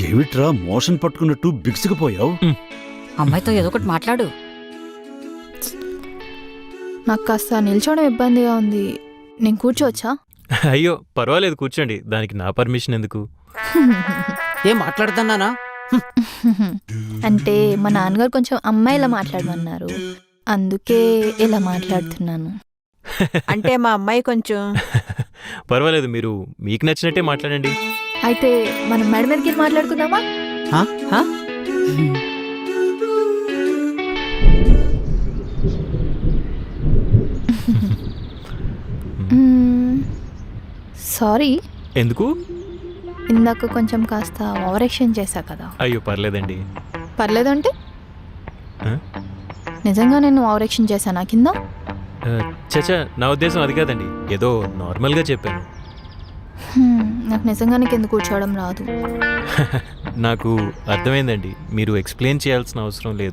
ఏమిట్రా మోషన్ పట్టుకున్నట్టు బిగుసుకుపోయావు? అమ్మాయితో ఏదో ఒకటి మాట్లాడు. నాకు కాస్త నిల్చోవడం ఇబ్బందిగా ఉంది, నేను కూర్చోవచ్చా? అయ్యో పర్వాలేదు కూర్చోండి, దానికి నా పర్మిషన్ ఎందుకు? ఏం మాట్లాడుతున్నానా? అంటే మా నాన్నగారు కొంచెం అమ్మాయిలా మాట్లాడమన్నారు, అందుకే ఇలా మాట్లాడుతున్నాను. అంటే మా అమ్మాయి కొంచెం పర్వాలేదు, మీరు మీకు నచ్చినట్టే మాట్లాడండి. అయితే మనం మేడ మీదకి వెళ్ళి మాట్లాడుకుందామా? హా? హా? సారీ, ఎందుకు? ఇందాక కొంచెం కాస్త ఓవర్ యాక్షన్ చేశా కదా. అయ్యో పర్లేదండి. పర్లేదంటే ఆ? నిజంగా నేను ఓవర్ యాక్షన్ చేశానా కింద? చచా, నా ఉద్దేశం అది కాదండి, ఏదో నార్మల్గా చెప్పాను. నాకు నిజంగానే కింద కూర్చోవడం రాదు. నాకు అర్థమైందండి, మీరు ఎక్స్ప్లెయిన్ చేయాల్సిన అవసరం లేదు.